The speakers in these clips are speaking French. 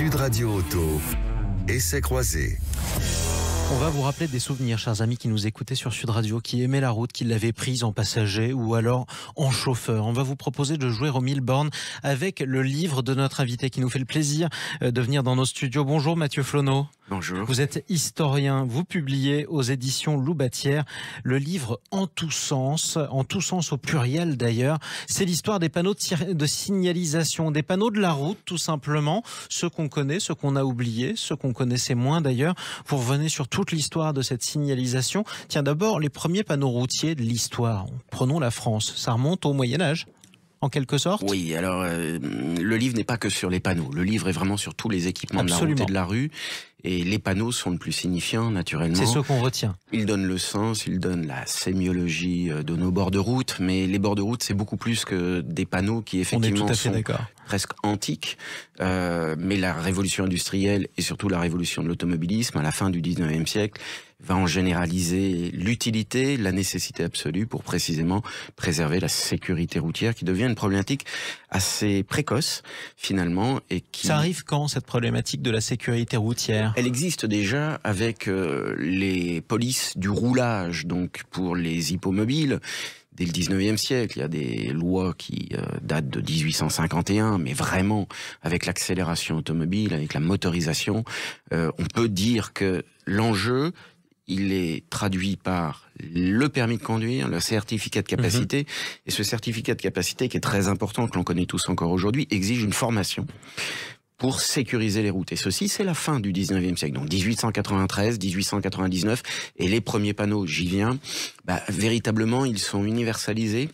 Sud Radio Auto, essai croisé. On va vous rappeler des souvenirs, chers amis qui nous écoutaient sur Sud Radio, qui aimaient la route, qui l'avaient prise en passager ou alors en chauffeur. On va vous proposer de jouer aux 1000 bornes avec le livre de notre invité qui nous fait le plaisir de venir dans nos studios. Bonjour Mathieu Flonneau. Bonjour. Vous êtes historien, vous publiez aux éditions Loubatière le livre En tous sens au pluriel d'ailleurs. C'est l'histoire des panneaux de signalisation, des panneaux de la route tout simplement, ceux qu'on connaît, ceux qu'on a oubliés, ceux qu'on connaissait moins d'ailleurs. Vous revenez sur toute l'histoire de cette signalisation. Tiens, d'abord, les premiers panneaux routiers de l'histoire. Prenons la France, ça remonte au Moyen-Âge en quelque sorte? Oui, alors le livre n'est pas que sur les panneaux. Le livre est vraiment sur tous les équipements de la route et de la rue. Et les panneaux sont le plus signifiants, naturellement. C'est ceux qu'on retient. Ils donnent le sens, ils donnent la sémiologie de nos bords de route. Mais les bords de route, c'est beaucoup plus que des panneaux qui, effectivement, sont presque antiques. Mais la révolution industrielle et surtout la révolution de l'automobilisme, à la fin du 19e siècle, va en généraliser l'utilité, la nécessité absolue pour précisément préserver la sécurité routière, qui devient une problématique assez précoce, finalement. Et qui... Ça arrive quand, cette problématique de la sécurité routière? Elle existe déjà avec les polices du roulage, donc pour les hippomobiles. Dès le 19e siècle, il y a des lois qui datent de 1851, mais vraiment, avec l'accélération automobile, avec la motorisation, on peut dire que l'enjeu, il est traduit par le permis de conduire, le certificat de capacité. Et ce certificat de capacité, qui est très important, que l'on connaît tous encore aujourd'hui, exige une formation pour sécuriser les routes. Et ceci, c'est la fin du 19e siècle. Donc 1893, 1899, et les premiers panneaux, j'y viens, véritablement, ils sont universalisés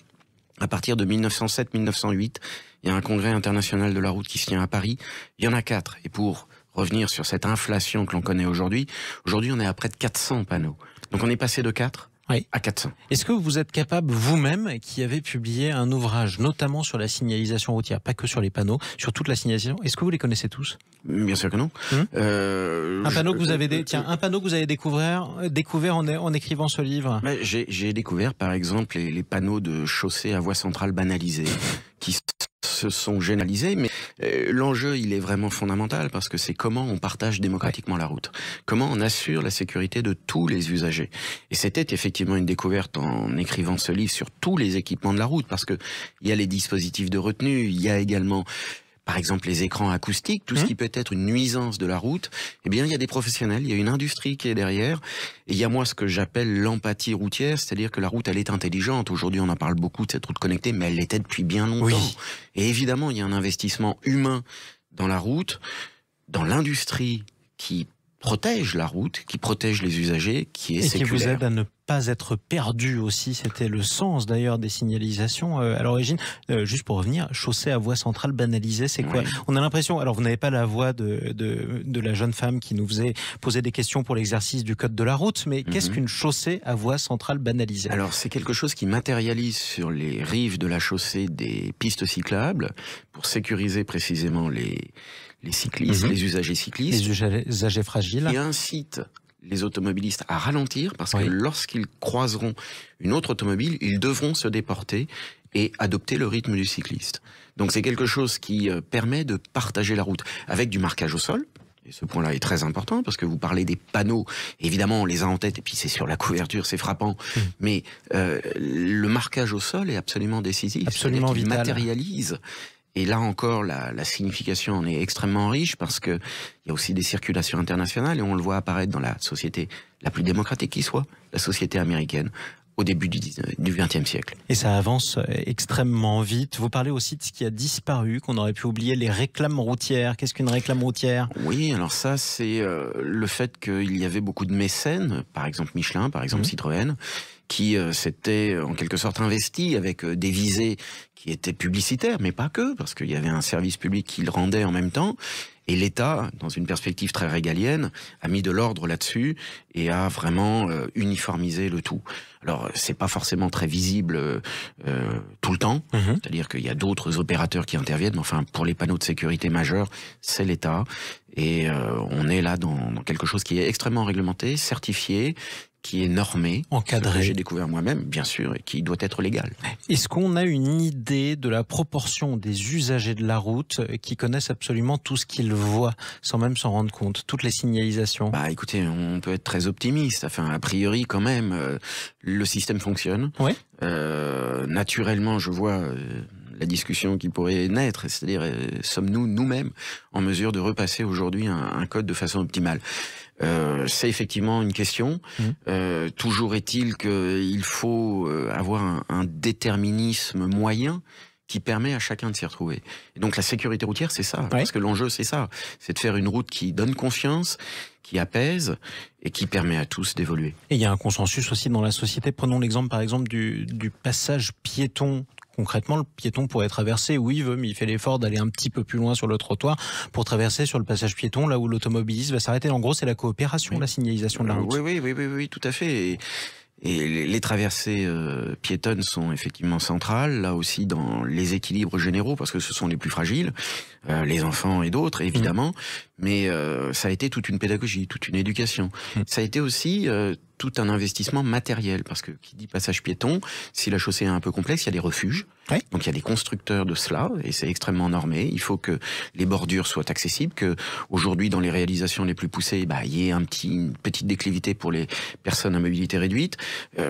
à partir de 1907-1908. Il y a un congrès international de la route qui se tient à Paris. Il y en a 4. Et pour revenir sur cette inflation que l'on connaît aujourd'hui, on est à près de 400 panneaux. Donc on est passé de 4 à 400. Est-ce que vous êtes capable, vous-même, qui avez publié un ouvrage, notamment sur la signalisation routière, pas que sur les panneaux, sur toute la signalisation, est-ce que vous les connaissez tous? Bien sûr que non. Un panneau que vous avez un panneau que vous avez découvert en écrivant ce livre. J'ai découvert, par exemple, les panneaux de chaussée à voie centrale banalisés, qui se sont généralisés, mais l'enjeu, il est vraiment fondamental, parce que c'est comment on partage démocratiquement la route. Comment on assure la sécurité de tous les usagers. Et c'était effectivement une découverte en écrivant ce livre sur tous les équipements de la route, parce que il y a les dispositifs de retenue, il y a également, par exemple, les écrans acoustiques, tout ce qui peut être une nuisance de la route. Eh bien, il y a des professionnels, il y a une industrie qui est derrière. Et il y a moi ce que j'appelle l'empathie routière, c'est-à-dire que la route, elle est intelligente. Aujourd'hui, on en parle beaucoup de cette route connectée, mais elle l'était depuis bien longtemps. Oui. Et évidemment, il y a un investissement humain dans la route, dans l'industrie qui protège la route, qui protège les usagers, qui est séculaire. Et qui vous aide à ne pas être perdu aussi. C'était le sens d'ailleurs des signalisations à l'origine. Juste pour revenir, chaussée à voie centrale banalisée, c'est quoi? On a l'impression, alors vous n'avez pas la voix de la jeune femme qui nous faisait poser des questions pour l'exercice du code de la route, mais qu'est-ce qu'une chaussée à voie centrale banalisée? Alors c'est quelque chose qui matérialise sur les rives de la chaussée des pistes cyclables pour sécuriser précisément les cyclistes, les usagers cyclistes. Les usagers fragiles. Et incite les automobilistes à ralentir, parce que lorsqu'ils croiseront une autre automobile, ils devront se déporter et adopter le rythme du cycliste. Donc c'est quelque chose qui permet de partager la route avec du marquage au sol. Et ce point-là est très important, parce que vous parlez des panneaux, évidemment on les a en tête, et puis c'est sur la couverture, c'est frappant, mais le marquage au sol est absolument décisif. Absolument vital. Il matérialise. Et là encore, la signification en est extrêmement riche, parce que il y a aussi des circulations internationales, et on le voit apparaître dans la société la plus démocratique qui soit, la société américaine, au début du XXe siècle. Et ça avance extrêmement vite. Vous parlez aussi de ce qui a disparu, qu'on aurait pu oublier, les réclames routières. Qu'est-ce qu'une réclame routière? Oui, alors ça, c'est le fait qu'il y avait beaucoup de mécènes, par exemple Michelin, par exemple Citroën, qui s'étaient en quelque sorte investis avec des visées qui étaient publicitaires, mais pas que, parce qu'il y avait un service public qui le rendait en même temps. Et l'État, dans une perspective très régalienne, a mis de l'ordre là-dessus et a vraiment uniformisé le tout. Alors, c'est pas forcément très visible tout le temps, c'est-à-dire qu'il y a d'autres opérateurs qui interviennent, mais enfin, pour les panneaux de sécurité majeurs, c'est l'État. Et on est là dans quelque chose qui est extrêmement réglementé, certifié, qui est normé, encadré. que j'ai découvert moi-même, bien sûr, et qui doit être légal. Est-ce qu'on a une idée de la proportion des usagers de la route qui connaissent absolument tout ce qu'ils voient, sans même s'en rendre compte, toutes les signalisations? Bah, écoutez, on peut être très optimiste. Enfin, a priori, quand même, le système fonctionne. Oui. Naturellement, je vois la discussion qui pourrait naître, c'est-à-dire, sommes-nous nous-mêmes en mesure de repasser aujourd'hui un code de façon optimale? C'est effectivement une question. Toujours est-il qu'il faut avoir un déterminisme moyen qui permet à chacun de s'y retrouver. Et donc la sécurité routière, c'est ça. Parce que l'enjeu, c'est ça. C'est de faire une route qui donne confiance, qui apaise et qui permet à tous d'évoluer. Et il y a un consensus aussi dans la société. Prenons l'exemple, par exemple, du passage piéton. Concrètement, le piéton pourrait traverser où il veut, mais il fait l'effort d'aller un petit peu plus loin sur le trottoir pour traverser sur le passage piéton, là où l'automobiliste va s'arrêter. En gros, c'est la coopération, la signalisation de la route. Oui, tout à fait. Et les traversées piétonnes sont effectivement centrales, là aussi dans les équilibres généraux, parce que ce sont les plus fragiles, les enfants et d'autres, évidemment. Mais ça a été toute une pédagogie, toute une éducation. Ça a été aussi tout un investissement matériel, parce que qui dit passage piéton, si la chaussée est un peu complexe, il y a des refuges. Donc il y a des constructeurs de cela, et c'est extrêmement normé. Il faut que les bordures soient accessibles, que aujourd'hui dans les réalisations les plus poussées, il y ait une petite déclivité pour les personnes à mobilité réduite.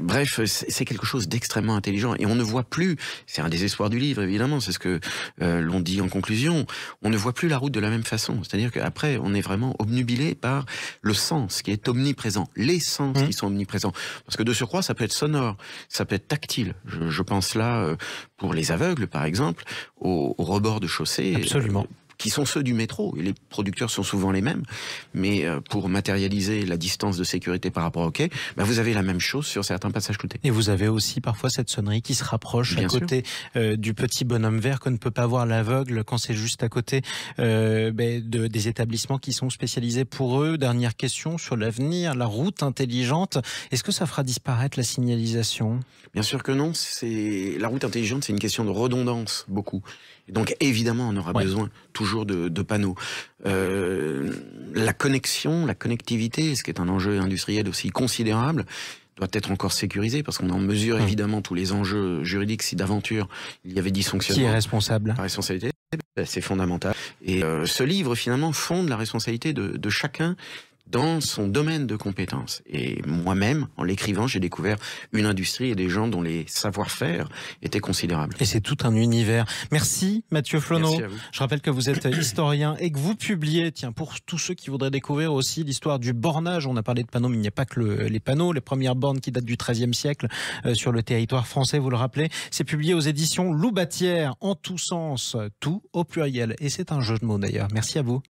Bref, c'est quelque chose d'extrêmement intelligent, et on ne voit plus, c'est un des espoirs du livre évidemment, c'est ce que l'on dit en conclusion, on ne voit plus la route de la même façon. C'est-à-dire qu'après, on est vraiment obnubilé par le sens qui est omniprésent, les sens qui sont omniprésents. Parce que de surcroît, ça peut être sonore, ça peut être tactile. Je pense là, pour les aveugles par exemple, au rebord de chaussée. Absolument. Qui sont ceux du métro, et les producteurs sont souvent les mêmes, mais pour matérialiser la distance de sécurité par rapport au quai, vous avez la même chose sur certains passages cloutés. Et vous avez aussi parfois cette sonnerie qui se rapproche à côté du petit bonhomme vert que ne peut pas voir l'aveugle quand c'est juste à côté des établissements qui sont spécialisés pour eux. Dernière question sur l'avenir, la route intelligente, est-ce que ça fera disparaître la signalisation? Bien sûr que non, la route intelligente, c'est une question de redondance, beaucoup. Et donc évidemment, on aura besoin toujours de panneaux. La connexion, la connectivité, ce qui est un enjeu industriel aussi considérable, doit être encore sécurisé, parce qu'on en mesure évidemment tous les enjeux juridiques si d'aventure il y avait dysfonctionnement. Qui est responsable? La responsabilité, c'est fondamental. Et ce livre finalement fonde la responsabilité de chacun dans son domaine de compétences. Et moi-même, en l'écrivant, j'ai découvert une industrie et des gens dont les savoir-faire étaient considérables. Et c'est tout un univers. Merci Mathieu Flonneau. Merci à vous. Je rappelle que vous êtes historien et que vous publiez, pour tous ceux qui voudraient découvrir aussi l'histoire du bornage, on a parlé de panneaux, mais il n'y a pas que les panneaux, les premières bornes qui datent du XIIIe siècle sur le territoire français, vous le rappelez, c'est publié aux éditions Loubatière, en tous sens, tout au pluriel. Et c'est un jeu de mots d'ailleurs. Merci à vous.